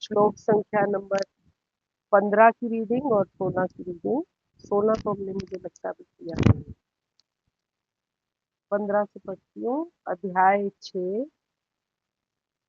श्लोक संख्या नंबर 15 की रीडिंग और 16 की रीडिंग। 16 तो हमने मुझे लगता है किया है। 15 से पढ़ती हूँ। अध्याय 6।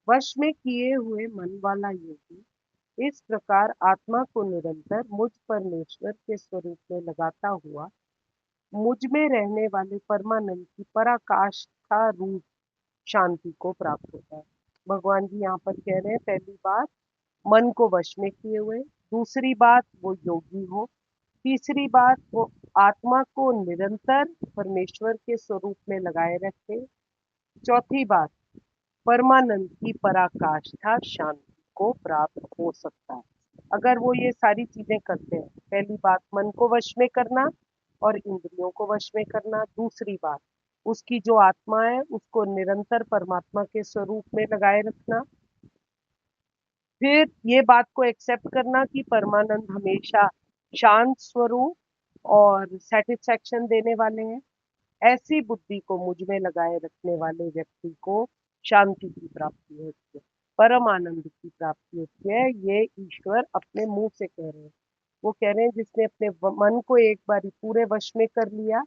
वश में किए हुए मन वाला योगी इस प्रकार आत्मा को निरंतर मुझ परमेश्वर के स्वरूप में लगाता हुआ मुझ में रहने वाले परमानंद की पराकाष्ठा रूप शांति को प्राप्त होता है। भगवान जी यहाँ पर कह रहे हैं, पहली बात मन को वश में किए हुए, दूसरी बात वो योगी हो, तीसरी बात वो आत्मा को निरंतर परमेश्वर के स्वरूप में लगाए रखे, चौथी बात परमानंद की पराकाष्ठा शांति को प्राप्त हो सकता है अगर वो ये सारी चीजें करते हैं। पहली बात मन को वश में करना और इंद्रियों को वश में करना, दूसरी बात उसकी जो आत्मा है उसको निरंतर परमात्मा के स्वरूप में लगाए रखना, फिर ये बात को एक्सेप्ट करना कि परमानंद हमेशा शांत स्वरूप और सेटिस्फैक्शन देने वाले हैं। ऐसी बुद्धि को मुझ में लगाए रखने वाले व्यक्ति को शांति की प्राप्ति होती है, परम आनंद की प्राप्ति होती है। ये ईश्वर अपने मुंह से कह रहे हैं। वो कह रहे हैं जिसने अपने मन को एक बार पूरे वश में कर लिया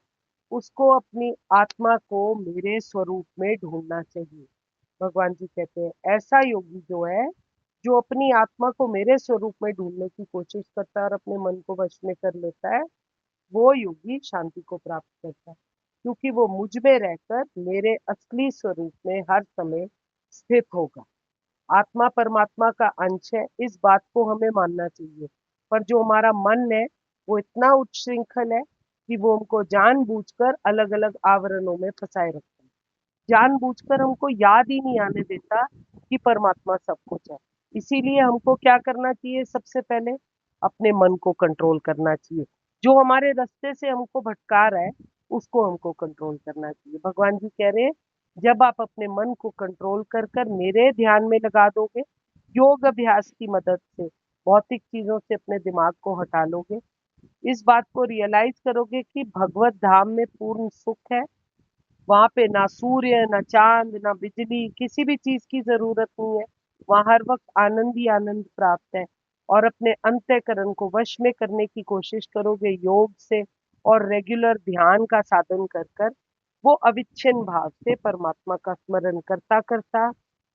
उसको अपनी आत्मा को मेरे स्वरूप में ढूंढना चाहिए। भगवान जी कहते हैं ऐसा योगी जो है, जो अपनी आत्मा को मेरे स्वरूप में ढूंढने की कोशिश करता है और अपने मन को वश में कर लेता है, वो योगी शांति को प्राप्त करता है, क्योंकि वो मुझ में रहकर मेरे असली स्वरूप में हर समय स्थित होगा। आत्मा परमात्मा का अंश है, इस बात को हमें मानना चाहिए। पर जो हमारा मन है वो इतना उच्छृंखल है कि वो हमको जानबूझकर अलग अलग आवरणों में फंसाए रखता है। जानबूझकर हमको याद ही नहीं आने देता कि परमात्मा सब कुछ है। इसीलिए हमको क्या करना चाहिए? सबसे पहले अपने मन को कंट्रोल करना चाहिए। जो हमारे रास्ते से हमको भटका रहा है उसको हमको कंट्रोल करना चाहिए। भगवान जी कह रहे हैं जब आप अपने मन को कंट्रोल कर कर मेरे ध्यान में लगा दोगे, योग अभ्यास की मदद से भौतिक चीजों से अपने दिमाग को हटा लोगे, इस बात को रियलाइज करोगे कि भगवत धाम में पूर्ण सुख है। वहां पे ना सूर्य, ना चांद, ना बिजली, किसी भी चीज की जरूरत नहीं है। वहां हर वक्त आनंद ही आनंद प्राप्त है। और अपने अंतःकरण को वश में करने की कोशिश करोगे योग से और रेगुलर ध्यान का साधन कर कर, वो अविच्छिन्न भाव से परमात्मा का स्मरण करता करता,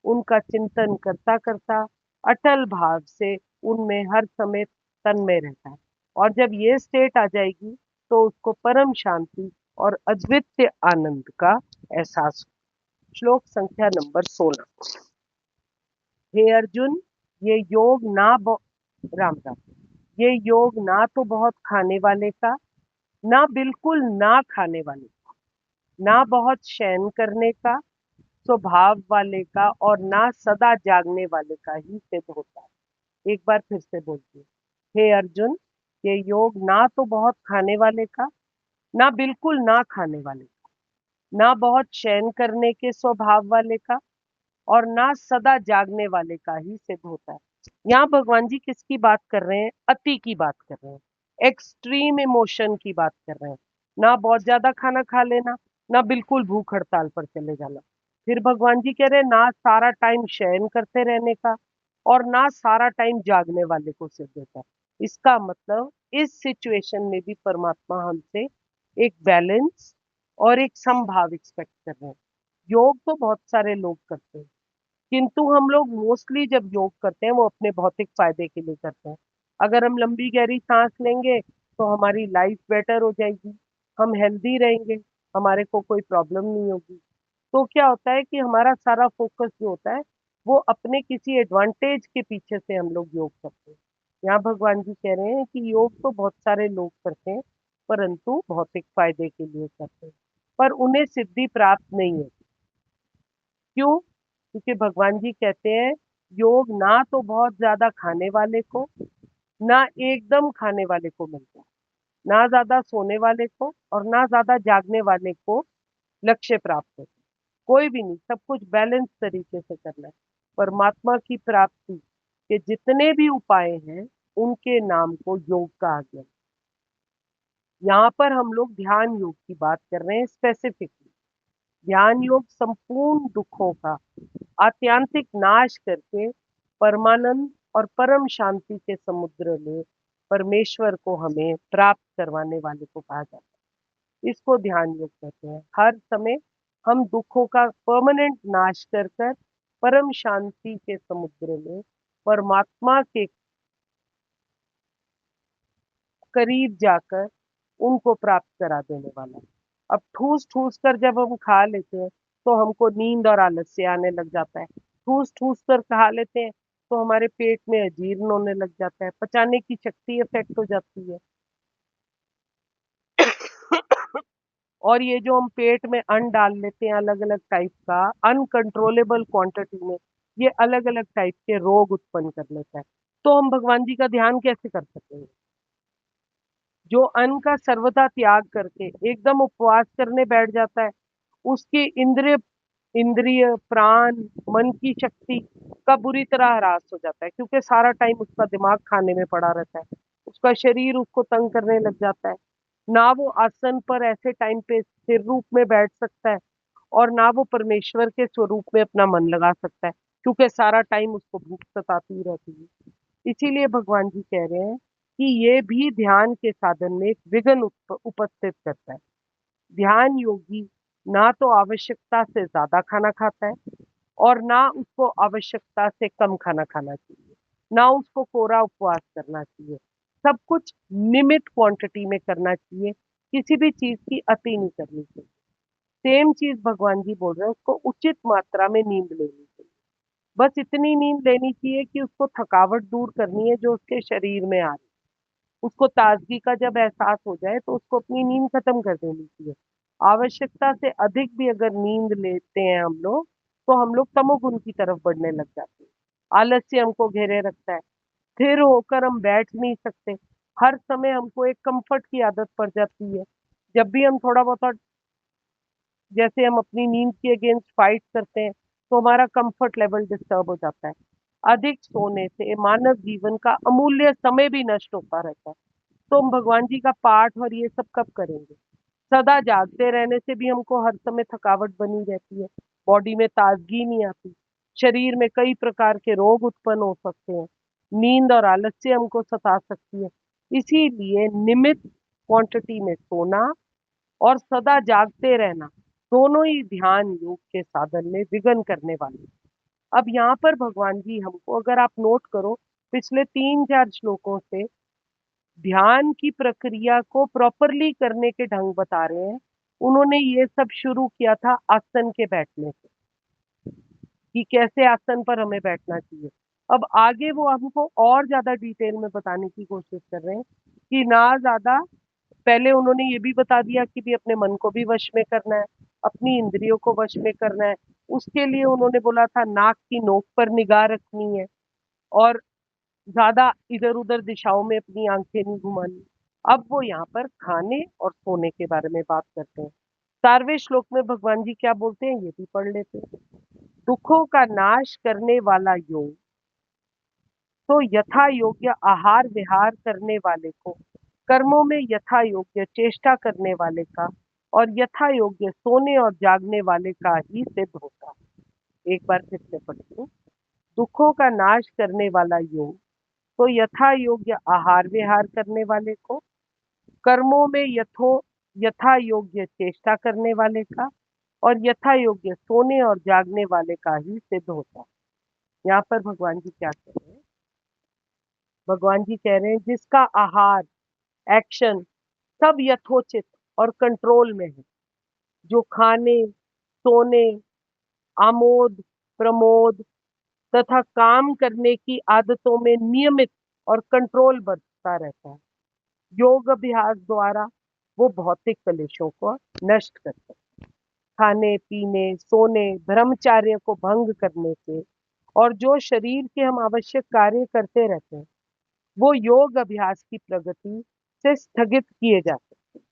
उनका चिंतन करता करता, अटल भाव से उनमें हर समय तन्मय रहता है। और जब ये स्टेट आ जाएगी तो उसको परम शांति और अद्वितीय आनंद का एहसास हो। श्लोक संख्या नंबर 16। हे अर्जुन, ये योग ना राम राम, ये योग ना तो बहुत खाने वाले का, ना बिल्कुल ना खाने वाले का, ना बहुत शयन करने का स्वभाव वाले का, और ना सदा जागने वाले का ही सिद्ध होता है। एक बार फिर से बोलती हूँ। हे अर्जुन, ये योग ना तो बहुत खाने वाले का, ना बिल्कुल ना खाने वाले का, ना बहुत शयन करने के स्वभाव वाले का, और ना सदा जागने वाले का ही सिद्ध होता है। यहाँ भगवान जी किसकी बात कर रहे हैं? अति की बात कर रहे हैं, एक्सट्रीम इमोशन की बात कर रहे हैं। ना बहुत ज्यादा खाना खा लेना, ना बिल्कुल भूख हड़ताल पर चले जाना। फिर भगवान जी कह रहे हैं ना सारा टाइम शयन करते रहने का, और ना सारा टाइम जागने वाले को सिद्ध होता है। इसका मतलब इस सिचुएशन में भी परमात्मा हमसे एक बैलेंस और एक समभाव एक्सपेक्ट कर रहे हैं। योग तो बहुत सारे लोग करते हैं, किंतु हम लोग मोस्टली जब योग करते हैं वो अपने भौतिक फायदे के लिए करते हैं। अगर हम लंबी गहरी सांस लेंगे तो हमारी लाइफ बेटर हो जाएगी, हम हेल्दी रहेंगे, हमारे को कोई प्रॉब्लम नहीं होगी। तो क्या होता है कि हमारा सारा फोकस जो होता है वो अपने किसी एडवांटेज के पीछे से हम लोग योग करते हैं। यहाँ भगवान जी कह रहे हैं कि योग तो बहुत सारे लोग करते हैं, परंतु भौतिक फायदे के लिए करते हैं, पर उन्हें सिद्धि प्राप्त नहीं है। क्यों? क्योंकि भगवान जी कहते हैं योग ना तो बहुत ज्यादा खाने वाले को, ना एकदम खाने वाले को मिलता है, ना ज्यादा सोने वाले को और ना ज्यादा जागने वाले को लक्ष्य प्राप्त होता है। कोई भी नहीं, सब कुछ बैलेंस तरीके से करना है। परमात्मा की प्राप्ति के जितने भी उपाय हैं उनके नाम को योग कहा गया। यहाँ पर हम लोग ध्यान योग की बात कर रहे हैं स्पेसिफिकली। ध्यान योग संपूर्ण दुखों का आत्यंतिक नाश करके परमानंद और परम शांति के समुद्र में परमेश्वर को हमें प्राप्त करवाने वाले को कहा जाता है। इसको ध्यान योग कहते हैं। हर समय हम दुखों का परमानेंट नाश कर कर परम शांति के समुद्र में परमात्मा के करीब जाकर उनको प्राप्त करा देने वाला। अब ठूस ठूस कर जब हम खा लेते हैं तो हमको नींद और आलस्य आने लग जाता है। ठूस ठूस कर खा लेते हैं तो हमारे पेट में अजीर्ण होने लग जाता है, पचाने की शक्ति इफेक्ट हो जाती है। और ये जो हम पेट में अन्न डाल लेते हैं अलग अलग टाइप का अनकंट्रोलेबल क्वांटिटी में, ये अलग अलग टाइप के रोग उत्पन्न कर लेता है। तो हम भगवान जी का ध्यान कैसे कर सकेंगे? जो अन्न का सर्वथा त्याग करके एकदम उपवास करने बैठ जाता है, उसकी इंद्रिय इंद्रिय प्राण मन की शक्ति का बुरी तरह ह्रास हो जाता है, क्योंकि सारा टाइम उसका दिमाग खाने में पड़ा रहता है। उसका शरीर उसको तंग करने लग जाता है। ना वो आसन पर ऐसे टाइम पे स्थिर रूप में बैठ सकता है और ना वो परमेश्वर के स्वरूप में अपना मन लगा सकता है, क्योंकि सारा टाइम उसको भूख सताती रहती है। इसीलिए भगवान जी कह रहे हैं कि ये भी ध्यान के साधन में एक विघ्न उपस्थित करता है। ध्यान योगी ना तो आवश्यकता से ज्यादा खाना खाता है और ना उसको आवश्यकता से कम खाना खाना चाहिए, ना उसको कोरा उपवास करना चाहिए। सब कुछ निमित क्वांटिटी में करना चाहिए, किसी भी चीज की अति नहीं करनी चाहिए। सेम चीज भगवान जी बोल रहे हैं, उसको उचित मात्रा में नींद लेनी चाहिए। बस इतनी नींद लेनी चाहिए कि उसको थकावट दूर करनी है जो उसके शरीर में आ रही है। उसको ताजगी का जब एहसास हो जाए तो उसको अपनी नींद खत्म कर देनी चाहिए। आवश्यकता से अधिक भी अगर नींद लेते हैं हम लोग तो हम लोग तमोगुण की तरफ बढ़ने लग जाते हैं। आलस्य हमको घेरे रखता है, स्थिर होकर हम बैठ नहीं सकते। हर समय हमको एक कंफर्ट की आदत पड़ जाती है। जब भी हम थोड़ा बहुत जैसे हम अपनी नींद के अगेंस्ट फाइट करते हैं तो हमारा कंफर्ट लेवल डिस्टर्ब हो जाता है। अधिक सोने से मानव जीवन का अमूल्य समय भी नष्ट होता रहता है। तो हम भगवान जी का पाठ और ये सब कब करेंगे? सदा जागते रहने से भी हमको हर समय थकावट बनी रहती है, बॉडी में ताजगी नहीं आती, शरीर में कई प्रकार के रोग उत्पन्न हो सकते हैं, नींद और आलस्य हमको सता सकती है। इसीलिए नियमित क्वांटिटी में सोना और सदा जागते रहना दोनों ही ध्यान योग के साधन में विघ्न करने वाले हैं। अब यहाँ पर भगवान जी हमको, अगर आप नोट करो, पिछले 3-4 श्लोकों से ध्यान की प्रक्रिया को प्रॉपरली करने के ढंग बता रहे हैं। उन्होंने ये सब शुरू किया था आसन के बैठने से, कि कैसे आसन पर हमें बैठना चाहिए। अब आगे वो हमको और ज्यादा डिटेल में बताने की कोशिश कर रहे हैं कि ना ज्यादा, पहले उन्होंने ये भी बता दिया कि भी अपने मन को भी वश में करना है, अपनी इंद्रियों को वश में करना है। उसके लिए उन्होंने बोला था नाक की नोक पर निगाह रखनी है और ज्यादा इधर उधर दिशाओं में अपनी आंखें नहीं घुमानी। अब वो यहाँ पर खाने और सोने के बारे में बात करते हैं। 4वें श्लोक में भगवान जी क्या बोलते हैं ये भी पढ़ लेते हैं। दुखों का नाश करने वाला योग तो यथा योग्य आहार विहार करने वाले को, कर्मों में यथा योग्य चेष्टा करने वाले का और यथा योग्य सोने और जागने वाले का ही सिद्ध होता है। एक बार फिर से पढ़ती हूँ। दुखों का नाश करने वाला योग तो यथा योग्य आहार विहार करने वाले को, कर्मों में यथा योग्य चेष्टा करने वाले का और यथा योग्य सोने और जागने वाले का ही सिद्ध होता है। यहाँ पर भगवान जी क्या कह रहे हैं? भगवान जी कह रहे हैं जिसका आहार, एक्शन सब यथोचित और कंट्रोल में है, जो खाने, सोने, आमोद प्रमोद तथा काम करने की आदतों में नियमित और कंट्रोल बरतता रहता है, योग अभ्यास द्वारा वो भौतिक कलेशों को नष्ट करते हैं। खाने पीने सोने ब्रह्मचार्य को भंग करने से और जो शरीर के हम आवश्यक कार्य करते रहते हैं वो योग अभ्यास की प्रगति से स्थगित किए जाते हैं।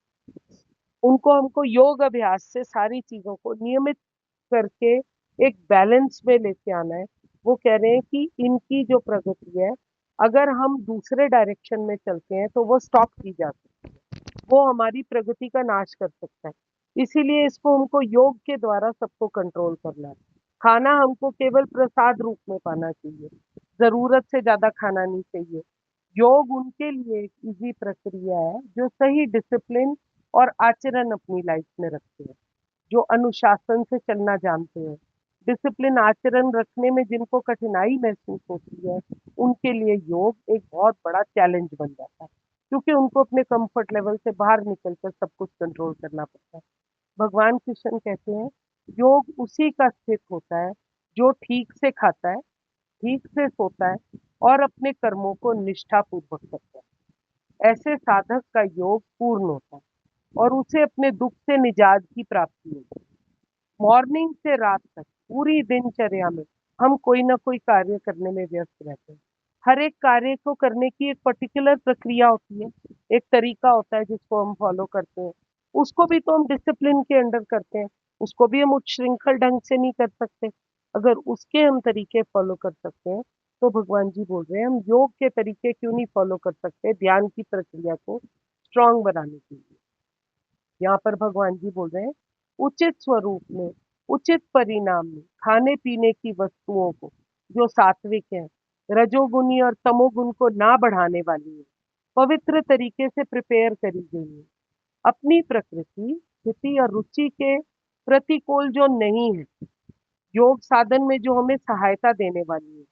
उनको हमको योग अभ्यास से सारी चीजों को नियमित करके एक बैलेंस में लेके आना है। वो कह रहे हैं कि इनकी जो प्रगति है, अगर हम दूसरे डायरेक्शन में चलते हैं तो वो स्टॉप की जा सकती है, वो हमारी प्रगति का नाश कर सकता है। इसीलिए इसको हमको योग के द्वारा सबको कंट्रोल करना है। खाना हमको केवल प्रसाद रूप में पाना चाहिए, जरूरत से ज्यादा खाना नहीं चाहिए। योग उनके लिए एक इजी प्रक्रिया है जो सही डिसिप्लिन और आचरण अपनी लाइफ में रखते हैं, जो अनुशासन से चलना जानते हैं। डिसिप्लिन आचरण रखने में जिनको कठिनाई महसूस होती है, उनके लिए योग एक बहुत बड़ा चैलेंज बन जाता है, क्योंकि उनको अपने कंफर्ट लेवल से बाहर निकलकर सब कुछ कंट्रोल करना पड़ता है। भगवान कृष्ण कहते हैं, योग उसी का स्थित होता है जो ठीक से खाता है, ठीक से सोता है और अपने कर्मों को निष्ठापूर्वक करता है। ऐसे साधक का योग पूर्ण होता है और उसे अपने दुख से निजात की प्राप्ति होती है। मॉर्निंग से रात तक पूरी दिनचर्या में हम कोई ना कोई कार्य करने में व्यस्त रहते हैं। हर एक कार्य को करने की एक पर्टिकुलर प्रक्रिया होती है, एक तरीका होता है जिसको हम फॉलो करते हैं। उसको भी तो हम डिसिप्लिन के अंडर करते हैं, उसको भी हम उच्छृंखल ढंग से नहीं कर सकते। अगर उसके हम तरीके फॉलो कर सकते हैं, तो भगवान जी बोल रहे हैं हम योग के तरीके क्यों नहीं फॉलो कर सकते ध्यान की प्रक्रिया को स्ट्रांग बनाने के लिए। यहाँ पर भगवान जी बोल रहे हैं, उचित स्वरूप में, उचित परिणाम में खाने पीने की वस्तुओं को जो सात्विक है, रजोगुनी और तमोगुण को ना बढ़ाने वाली है, पवित्र तरीके से प्रिपेयर करी गई है, अपनी प्रकृति स्थिति और रुचि के प्रतिकूल जो नहीं है, योग साधन में जो हमें सहायता देने वाली है,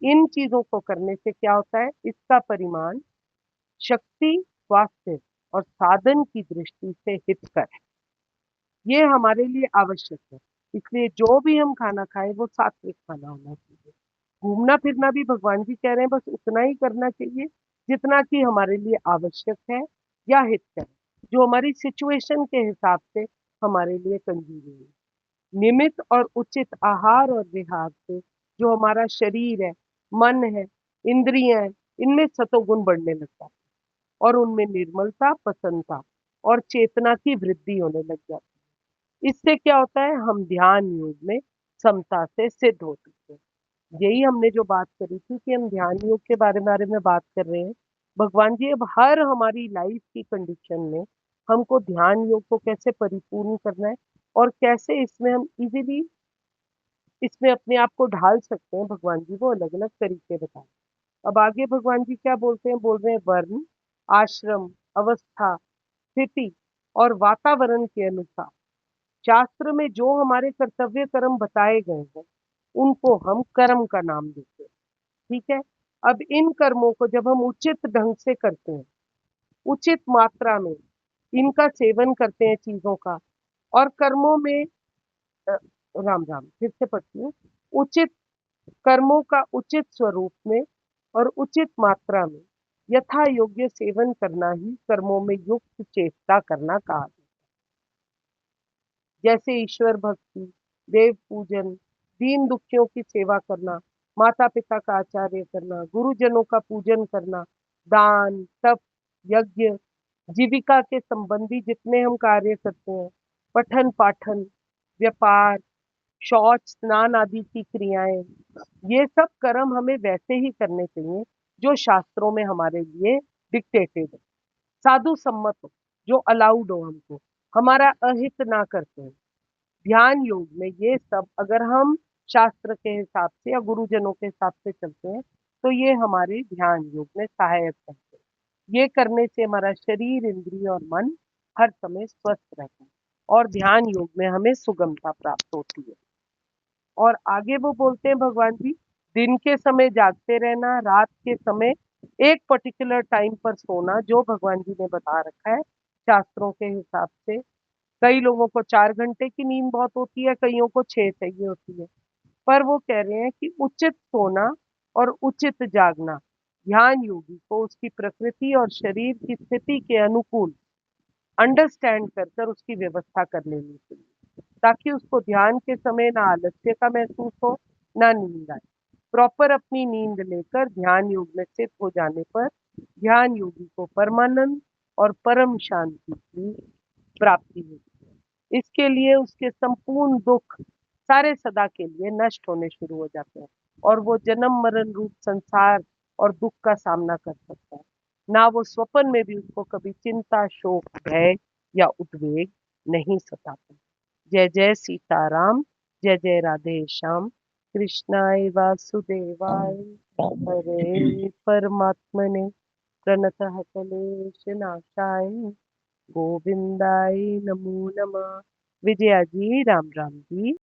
इन चीजों को करने से क्या होता है, इसका परिमाण शक्ति, स्वास्थ्य और साधन की दृष्टि से हितकर है। ये हमारे लिए आवश्यक है। इसलिए जो भी हम खाना खाएं वो सात्विक खाना होना चाहिए। घूमना फिरना भी भगवान जी कह रहे हैं बस उतना ही करना चाहिए जितना कि हमारे लिए आवश्यक है या हितकर है, जो हमारी सिचुएशन के हिसाब से हमारे लिए कंजीवी है। नियमित और उचित आहार और विहार से जो हमारा शरीर है, मन है, इंद्रियां हैं, इनमें सतोगुण बढ़ने लगता है और उनमें निर्मलता, प्रसन्नता और चेतना की वृद्धि होने लग जाती है। इससे क्या होता है, हम ध्यान योग में समता से सिद्ध हो सकते हैं। यही हमने जो बात करी थी कि हम ध्यान योग के बारे में बात कर रहे हैं। भगवान जी अब हर हमारी लाइफ की कंडीशन में हमको ध्यान योग को कैसे परिपूर्ण करना है और कैसे इसमें हम इजीली इसमें अपने आप को ढाल सकते हैं, भगवान जी वो अलग अलग तरीके बताए। अब आगे भगवान जी क्या बोलते हैं, बोल रहे हैं वर्ण, आश्रम, अवस्था, स्थिति और वातावरण के अनुसार शास्त्र में जो हमारे कर्तव्य कर्म बताए गए हैं, उनको हम कर्म का नाम देते हैं। ठीक है। अब इन कर्मों को जब हम उचित ढंग से करते हैं, उचित मात्रा में इनका सेवन करते हैं चीजों का, और कर्मों में अ, राम राम फिर से पढ़ती हूँ, उचित कर्मों का उचित स्वरूप में और उचित मात्रा में यथा योग्य सेवन करना ही कर्मों में युक्त चेष्टा करना कहा। जैसे ईश्वर भक्ति, देव पूजन, दीन दुखियों की सेवा करना, माता पिता का आचार्य करना, गुरुजनों का पूजन करना, दान, तप, यज्ञ, जीविका के संबंधी जितने हम कार्य करते हैं, पठन पाठन, व्यापार, शौच, स्नान आदि की क्रियाएं, ये सब कर्म हमें वैसे ही करने चाहिए जो शास्त्रों में हमारे लिए डिक्टेटेड है, साधु सम्मत हो, जो अलाउड हो हमको, हमारा अहित ना करते हैं। ध्यान योग में ये सब अगर हम शास्त्र के हिसाब से या गुरुजनों के हिसाब से चलते हैं, तो ये हमारे ध्यान योग में सहायक करते हैं। ये करने से हमारा शरीर, इंद्रिय और मन हर समय स्वस्थ रहता है और ध्यान योग में हमें सुगमता प्राप्त होती है। और आगे वो बोलते हैं भगवान जी, दिन के समय जागते रहना, रात के समय एक पर्टिकुलर टाइम पर सोना, जो भगवान जी ने बता रखा है शास्त्रों के हिसाब से। कई लोगों को 4 घंटे की नींद बहुत होती है, कईयों को 6 चाहिए होती है। पर वो कह रहे हैं कि उचित सोना और उचित जागना ध्यान योगी को उसकी प्रकृति और शरीर की स्थिति के अनुकूल अंडरस्टैंड कर कर उसकी व्यवस्था कर लेनी चाहिए, ताकि उसको ध्यान के समय ना आलस्य का महसूस हो, ना नींद आए। प्रॉपर अपनी नींद लेकर ध्यान योग में स्थित हो जाने पर ध्यान योगी को परमानंद और परम शांति की प्राप्ति होती है। इसके लिए उसके संपूर्ण दुख सारे सदा के लिए नष्ट होने शुरू हो जाते हैं और वो जन्म मरण रूप संसार और दुख का सामना कर सकता है। ना वो स्वप्न में भी उसको कभी चिंता, शोक, भय या उद्वेग नहीं सताता। जय जय सीताराम, जय जय राधे श्याम। कृष्णाय वासुदेवाय, हरे परमात्मने, प्रणतः क्लेशनाशाय, गोविंदाय नमो नमः। विजया जी, राम राम जी।